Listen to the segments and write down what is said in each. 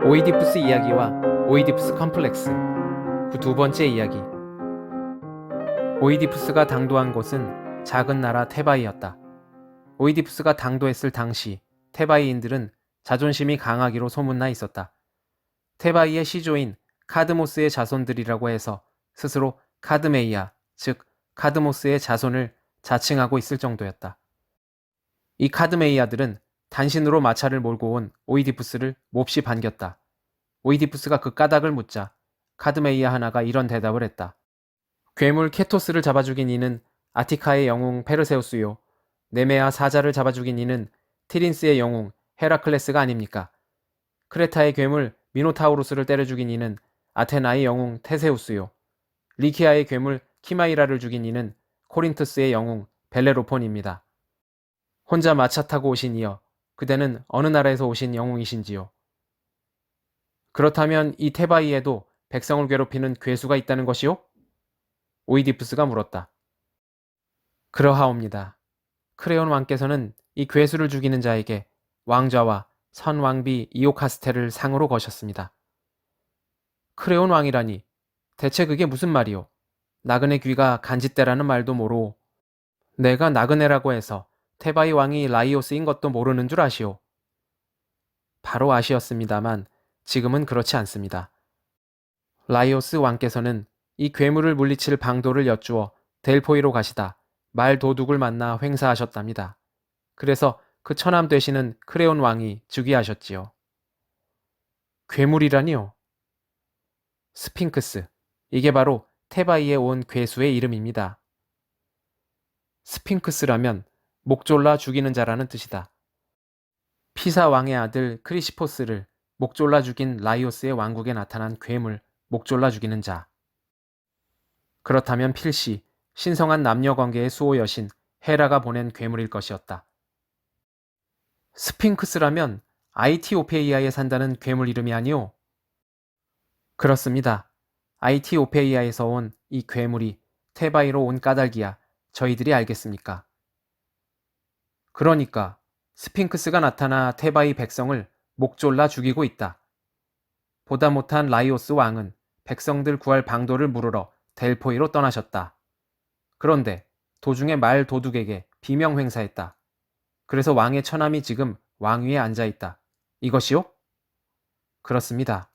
오이디푸스 이야기와 오이디푸스 컴플렉스. 그 두 번째 이야기. 오이디푸스가 당도한 곳은 작은 나라 테바이였다. 오이디푸스가 당도했을 당시 테바이인들은 자존심이 강하기로 소문나 있었다. 테바이의 시조인 카드모스의 자손들이라고 해서 스스로 카드메이아, 즉 카드모스의 자손을 자칭하고 있을 정도였다. 이 카드메이아들은 단신으로 마차를 몰고 온 오이디푸스를 몹시 반겼다. 오이디푸스가 그 까닭을 묻자 카드메이아 하나가 이런 대답을 했다. 괴물 케토스를 잡아 죽인 이는 아티카의 영웅 페르세우스요. 네메아 사자를 잡아 죽인 이는 티린스의 영웅 헤라클레스가 아닙니까? 크레타의 괴물 미노타우루스를 때려 죽인 이는 아테나의 영웅 테세우스요. 리키아의 괴물 키마이라를 죽인 이는 코린투스의 영웅 벨레로폰입니다. 혼자 마차 타고 오신 이여, 그대는 어느 나라에서 오신 영웅이신지요? 그렇다면 이 테바이에도 백성을 괴롭히는 괴수가 있다는 것이요? 오이디푸스가 물었다. 그러하옵니다. 크레온 왕께서는 이 괴수를 죽이는 자에게 왕좌와 선왕비 이오카스테를 상으로 거셨습니다. 크레온 왕이라니, 대체 그게 무슨 말이오? 나그네 귀가 간짓대라는 말도 모르오. 내가 나그네라고 해서 테바이 왕이 라이오스인 것도 모르는 줄 아시오. 바로 아시었습니다만 지금은 그렇지 않습니다. 라이오스 왕께서는 이 괴물을 물리칠 방도를 여쭈어 델포이로 가시다 말 도둑을 만나 횡사하셨답니다. 그래서 그 처남 되시는 크레온 왕이 즉위하셨지요. 괴물이라니요? 스핑크스. 이게 바로 테바이에 온 괴수의 이름입니다. 스핑크스라면 목졸라 죽이는 자라는 뜻이다. 피사 왕의 아들 크리시포스를 목졸라 죽인 라이오스의 왕국에 나타난 괴물, 목졸라 죽이는 자. 그렇다면 필시 신성한 남녀관계의 수호 여신 헤라가 보낸 괴물일 것이었다. 스핑크스라면 아이티오페이아에 산다는 괴물 이름이 아니오? 그렇습니다. 아이티오페이아에서 온 이 괴물이 테바이로 온 까닭이야 저희들이 알겠습니까? 그러니까 스핑크스가 나타나 테바이 백성을 목졸라 죽이고 있다. 보다 못한 라이오스 왕은 백성들 구할 방도를 물으러 델포이로 떠나셨다. 그런데 도중에 말 도둑에게 비명 횡사했다. 그래서 왕의 처남이 지금 왕위에 앉아있다. 이것이요? 그렇습니다.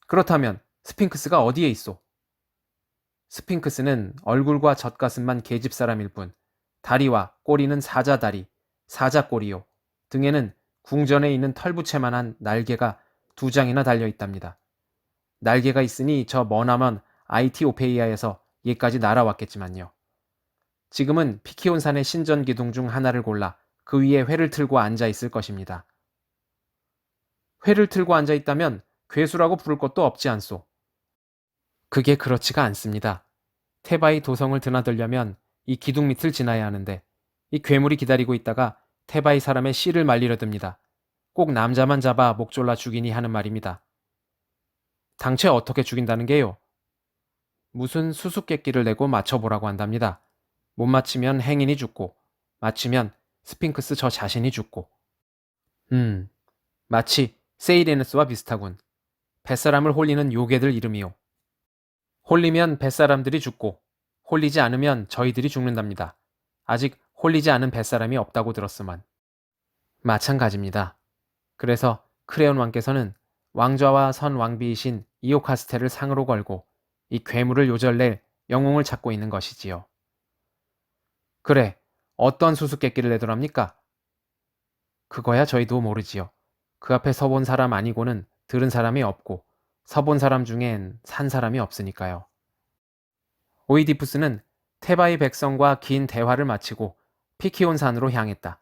그렇다면 스핑크스가 어디에 있소? 스핑크스는 얼굴과 젖가슴만 계집사람일 뿐 다리와 꼬리는 사자다리, 사자꼬리요. 등에는 궁전에 있는 털부채만한 날개가 2장이나 달려있답니다. 날개가 있으니 저 머나먼 아이티오페이아에서 얘까지 날아왔겠지만요. 지금은 피키온산의 신전기둥 중 하나를 골라 그 위에 회를 틀고 앉아있을 것입니다. 회를 틀고 앉아있다면 괴수라고 부를 것도 없지 않소. 그게 그렇지가 않습니다. 테바이 도성을 드나들려면 이 기둥 밑을 지나야 하는데 이 괴물이 기다리고 있다가 테바이 사람의 씨를 말리려 듭니다. 꼭 남자만 잡아 목졸라 죽이니 하는 말입니다. 당최 어떻게 죽인다는 게요? 무슨 수수께끼를 내고 맞춰보라고 한답니다. 못 맞히면 행인이 죽고 맞히면 스핑크스 저 자신이 죽고. 마치 세이레누스와 비슷하군. 뱃사람을 홀리는 요괴들 이름이요. 홀리면 뱃사람들이 죽고 홀리지 않으면 저희들이 죽는답니다. 아직 홀리지 않은 뱃사람이 없다고 들었으만. 마찬가지입니다. 그래서 크레온 왕께서는 왕좌와 선 왕비이신 이오카스테를 상으로 걸고 이 괴물을 요절낼 영웅을 찾고 있는 것이지요. 그래, 어떤 수수께끼를 내더랍니까? 그거야 저희도 모르지요. 그 앞에 서본 사람 아니고는 들은 사람이 없고 서본 사람 중엔 산 사람이 없으니까요. 오이디푸스는 테바이 백성과 긴 대화를 마치고 피키온산으로 향했다.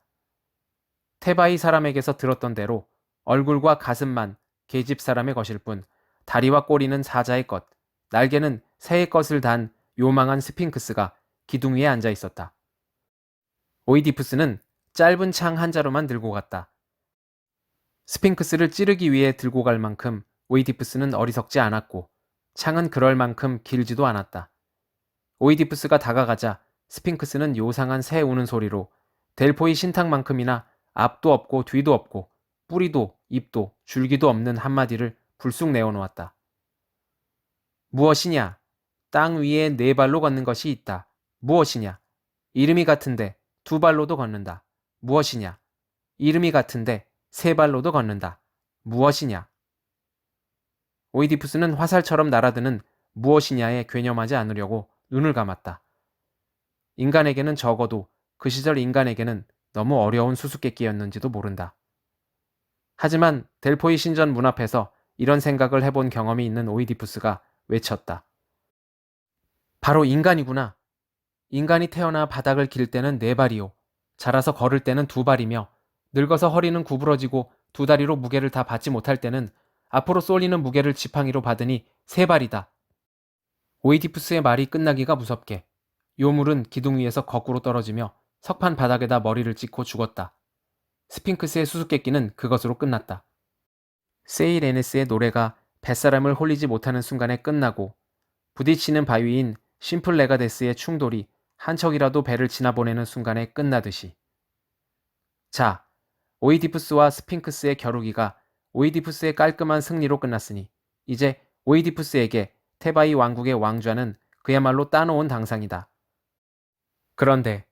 테바이 사람에게서 들었던 대로 얼굴과 가슴만 계집 사람의 것일 뿐 다리와 꼬리는 사자의 것, 날개는 새의 것을 단 요망한 스핑크스가 기둥 위에 앉아 있었다. 오이디푸스는 짧은 창 한 자루만 들고 갔다. 스핑크스를 찌르기 위해 들고 갈 만큼 오이디푸스는 어리석지 않았고 창은 그럴 만큼 길지도 않았다. 오이디푸스가 다가가자 스핑크스는 요상한 새 우는 소리로 델포이 신탁만큼이나 앞도 없고 뒤도 없고 뿌리도 입도 줄기도 없는 한마디를 불쑥 내어놓았다. 무엇이냐? 땅 위에 네 발로 걷는 것이 있다. 무엇이냐? 이름이 같은데 두 발로도 걷는다. 무엇이냐? 이름이 같은데 세 발로도 걷는다. 무엇이냐? 오이디푸스는 화살처럼 날아드는 무엇이냐에 괴념하지 않으려고 눈을 감았다. 인간에게는 적어도 그 시절 인간에게는 너무 어려운 수수께끼였는지도 모른다. 하지만 델포이 신전 문 앞에서 이런 생각을 해본 경험이 있는 오이디푸스가 외쳤다. 바로 인간이구나. 인간이 태어나 바닥을 길 때는 네 발이요. 자라서 걸을 때는 두 발이며 늙어서 허리는 구부러지고 두 다리로 무게를 다 받지 못할 때는 앞으로 쏠리는 무게를 지팡이로 받으니 세 발이다. 오이디푸스의 말이 끝나기가 무섭게 요물은 기둥 위에서 거꾸로 떨어지며 석판 바닥에다 머리를 찍고 죽었다. 스핑크스의 수수께끼는 그것으로 끝났다. 세이레네스의 노래가 뱃사람을 홀리지 못하는 순간에 끝나고 부딪히는 바위인 심플레가데스의 충돌이 한 척이라도 배를 지나보내는 순간에 끝나듯이. 자, 오이디푸스와 스핑크스의 겨루기가 오이디푸스의 깔끔한 승리로 끝났으니 이제 오이디푸스에게 테바이 왕국의 왕좌는 그야말로 따놓은 당상이다. 그런데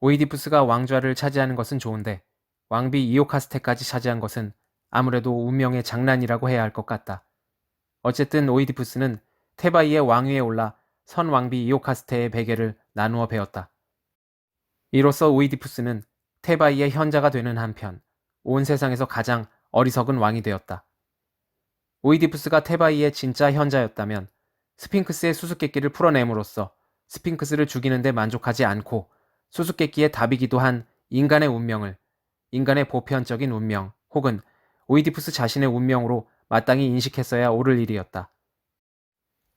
오이디푸스가 왕좌를 차지하는 것은 좋은데 왕비 이오카스테까지 차지한 것은 아무래도 운명의 장난이라고 해야 할 것 같다. 어쨌든 오이디푸스는 테바이의 왕위에 올라 선 왕비 이오카스테의 베개를 나누어 베었다. 이로써 오이디푸스는 테바이의 현자가 되는 한편 온 세상에서 가장 어리석은 왕이 되었다. 오이디푸스가 테바이의 진짜 현자였다면 스핑크스의 수수께끼를 풀어냄으로써 스핑크스를 죽이는 데 만족하지 않고 수수께끼의 답이기도 한 인간의 운명을 인간의 보편적인 운명 혹은 오이디푸스 자신의 운명으로 마땅히 인식했어야 옳을 일이었다.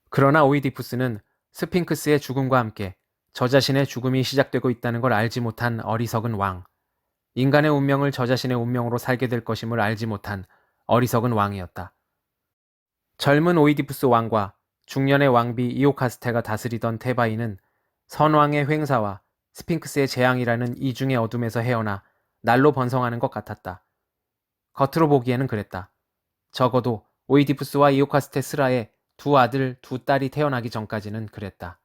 그러나 오이디푸스는 스핑크스의 죽음과 함께 저 자신의 죽음이 시작되고 있다는 걸 알지 못한 어리석은 왕, 인간의 운명을 저 자신의 운명으로 살게 될 것임을 알지 못한 어리석은 왕이었다. 젊은 오이디푸스 왕과 중년의 왕비 이오카스테가 다스리던 테바이는 선왕의 횡사와 스핑크스의 재앙이라는 이중의 어둠에서 헤어나 날로 번성하는 것 같았다. 겉으로 보기에는 그랬다. 적어도 오이디푸스와 이오카스테 스라의 두 아들, 두 딸이 태어나기 전까지는 그랬다.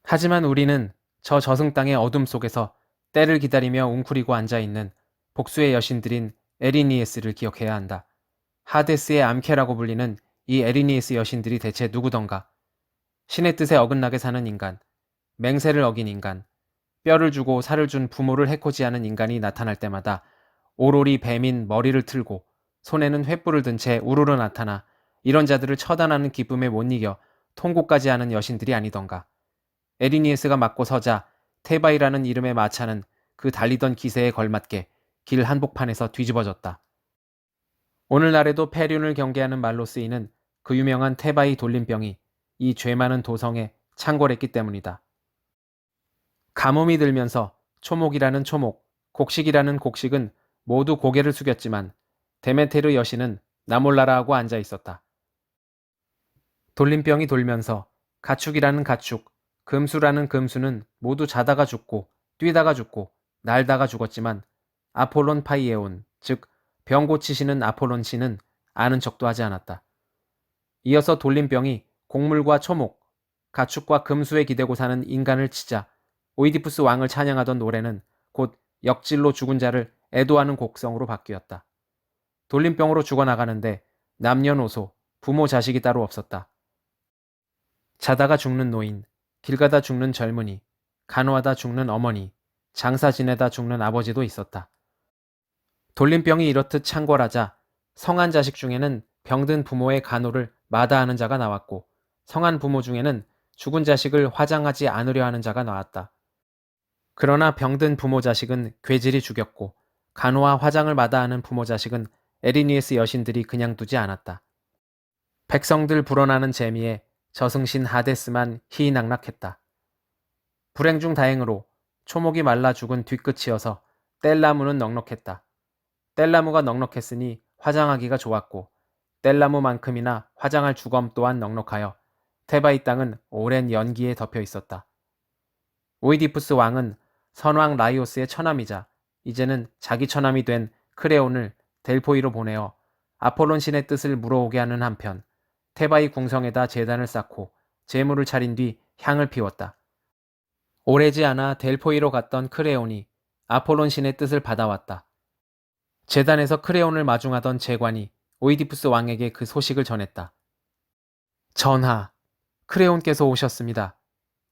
하지만 우리는 저 저승 땅의 어둠 속에서 때를 기다리며 웅크리고 앉아있는 복수의 여신들인 에리니에스를 기억해야 한다. 하데스의 암캐라고 불리는 이 에리니에스 여신들이 대체 누구던가? 신의 뜻에 어긋나게 사는 인간, 맹세를 어긴 인간, 뼈를 주고 살을 준 부모를 해코지하는 인간이 나타날 때마다 오로리 뱀인 머리를 틀고 손에는 횃불을 든 채 우르르 나타나 이런 자들을 처단하는 기쁨에 못 이겨 통곡까지 하는 여신들이 아니던가. 에리니에스가 맞고 서자 테바이라는 이름의 마차는 그 달리던 기세에 걸맞게 길 한복판에서 뒤집어졌다. 오늘날에도 폐륜을 경계하는 말로 쓰이는 그 유명한 테바이 돌림병이 이 죄 많은 도성에 창궐했기 때문이다. 가뭄이 들면서 초목이라는 초목, 곡식이라는 곡식은 모두 고개를 숙였지만 데메테르 여신은 나몰라라하고 앉아 있었다. 돌림병이 돌면서 가축이라는 가축, 금수라는 금수는 모두 자다가 죽고 뛰다가 죽고 날다가 죽었지만 아폴론 파이에온, 즉 병 고치시는 아폴론 씨는 아는 척도 하지 않았다. 이어서 돌림병이 곡물과 초목, 가축과 금수에 기대고 사는 인간을 치자 오이디푸스 왕을 찬양하던 노래는 곧 역질로 죽은 자를 애도하는 곡성으로 바뀌었다. 돌림병으로 죽어나가는데 남녀노소, 부모 자식이 따로 없었다. 자다가 죽는 노인, 길 가다 죽는 젊은이, 간호하다 죽는 어머니, 장사 지내다 죽는 아버지도 있었다. 돌림병이 이렇듯 창궐하자 성한 자식 중에는 병든 부모의 간호를 마다하는 자가 나왔고 성한 부모 중에는 죽은 자식을 화장하지 않으려 하는 자가 나왔다. 그러나 병든 부모 자식은 괴질이 죽였고 간호와 화장을 마다하는 부모 자식은 에리니에스 여신들이 그냥 두지 않았다. 백성들 불어나는 재미에 저승신 하데스만 희희낙낙했다. 불행 중 다행으로 초목이 말라 죽은 뒤끝이어서 뗄나무는 넉넉했다. 뗄나무가 넉넉했으니 화장하기가 좋았고 뗄나무만큼이나 화장할 주검 또한 넉넉하여 테바이 땅은 오랜 연기에 덮여 있었다. 오이디푸스 왕은 선왕 라이오스의 처남이자 이제는 자기 처남이 된 크레온을 델포이로 보내어 아폴론 신의 뜻을 물어오게 하는 한편 테바이 궁성에다 제단을 쌓고 제물을 차린 뒤 향을 피웠다. 오래지 않아 델포이로 갔던 크레온이 아폴론 신의 뜻을 받아왔다. 제단에서 크레온을 마중하던 제관이 오이디푸스 왕에게 그 소식을 전했다. 전하, 크레온께서 오셨습니다.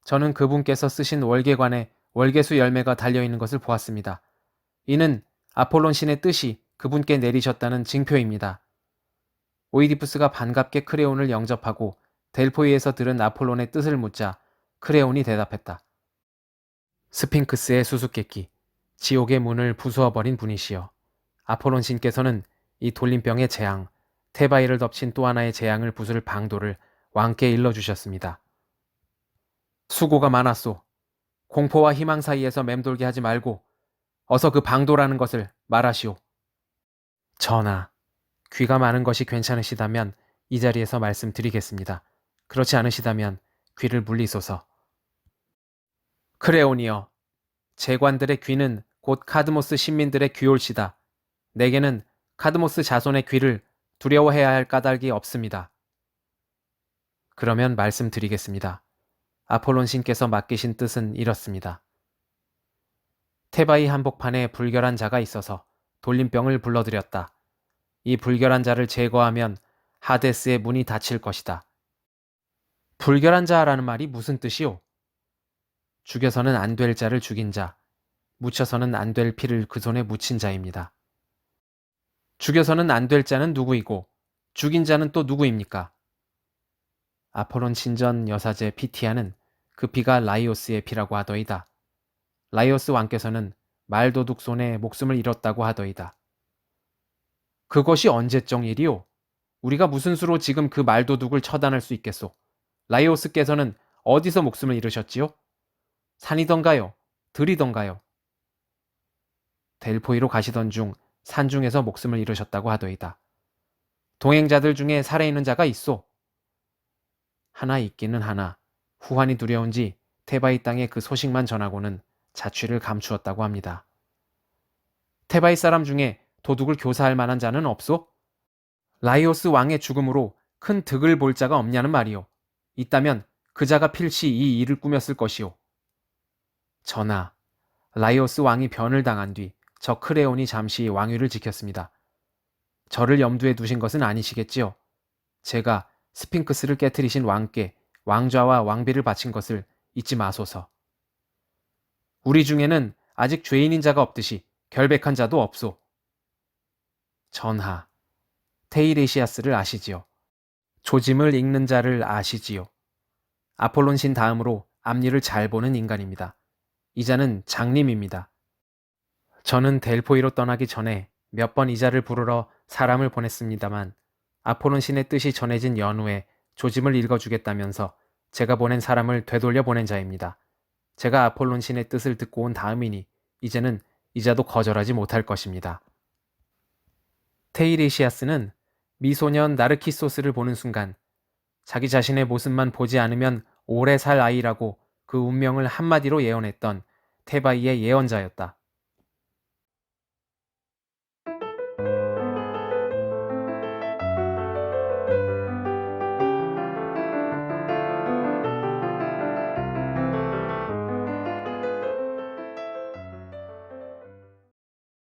저는 그분께서 쓰신 월계관에 월계수 열매가 달려있는 것을 보았습니다. 이는 아폴론 신의 뜻이 그분께 내리셨다는 징표입니다. 오이디푸스가 반갑게 크레온을 영접하고 델포이에서 들은 아폴론의 뜻을 묻자 크레온이 대답했다. 스핑크스의 수수께끼, 지옥의 문을 부수어버린 분이시여. 아폴론 신께서는 이 돌림병의 재앙, 테바이를 덮친 또 하나의 재앙을 부술 방도를 왕께 일러주셨습니다. 수고가 많았소. 공포와 희망 사이에서 맴돌게 하지 말고 어서 그 방도라는 것을 말하시오. 전하, 귀가 많은 것이 괜찮으시다면 이 자리에서 말씀드리겠습니다. 그렇지 않으시다면 귀를 물리소서. 크레온이여, 제관들의 귀는 곧 카드모스 신민들의 귀올시다. 내게는 카드모스 자손의 귀를 두려워해야 할 까닭이 없습니다. 그러면 말씀드리겠습니다. 아폴론 신께서 맡기신 뜻은 이렇습니다. 테바이 한복판에 불결한 자가 있어서 돌림병을 불러들였다. 이 불결한 자를 제거하면 하데스의 문이 닫힐 것이다. 불결한 자라는 말이 무슨 뜻이오? 죽여서는 안 될 자를 죽인 자, 묻혀서는 안 될 피를 그 손에 묻힌 자입니다. 죽여서는 안 될 자는 누구이고 죽인 자는 또 누구입니까? 아폴론 신전 여사제 피티아는 그 피가 라이오스의 피라고 하더이다. 라이오스 왕께서는 말도둑 손에 목숨을 잃었다고 하더이다. 그것이 언제적 일이오? 우리가 무슨 수로 지금 그 말도둑을 처단할 수 있겠소? 라이오스께서는 어디서 목숨을 잃으셨지요? 산이던가요? 들이던가요? 델포이로 가시던 중 산중에서 목숨을 잃으셨다고 하더이다. 동행자들 중에 살아있는 자가 있소? 하나 있기는 하나 후환이 두려운지 테바이 땅에 그 소식만 전하고는 자취를 감추었다고 합니다. 테바이 사람 중에 도둑을 교사할 만한 자는 없소? 라이오스 왕의 죽음으로 큰 득을 볼 자가 없냐는 말이오. 있다면 그 자가 필시 이 일을 꾸몄을 것이오. 전하, 라이오스 왕이 변을 당한 뒤 저 크레온이 잠시 왕위를 지켰습니다. 저를 염두에 두신 것은 아니시겠지요? 제가 스핑크스를 깨트리신 왕께 왕좌와 왕비를 바친 것을 잊지 마소서. 우리 중에는 아직 죄인인 자가 없듯이 결백한 자도 없소. 전하, 테이레시아스를 아시지요? 조짐을 읽는 자를 아시지요? 아폴론 신 다음으로 앞일을 잘 보는 인간입니다. 이 자는 장님입니다. 저는 델포이로 떠나기 전에 몇 번 이 자를 부르러 사람을 보냈습니다만 아폴론 신의 뜻이 전해진 연후에 조짐을 읽어주겠다면서 제가 보낸 사람을 되돌려 보낸 자입니다. 제가 아폴론 신의 뜻을 듣고 온 다음이니 이제는 이자도 거절하지 못할 것입니다. 테이레시아스는 미소년 나르키소스를 보는 순간 자기 자신의 모습만 보지 않으면 오래 살 아이라고 그 운명을 한마디로 예언했던 테바이의 예언자였다.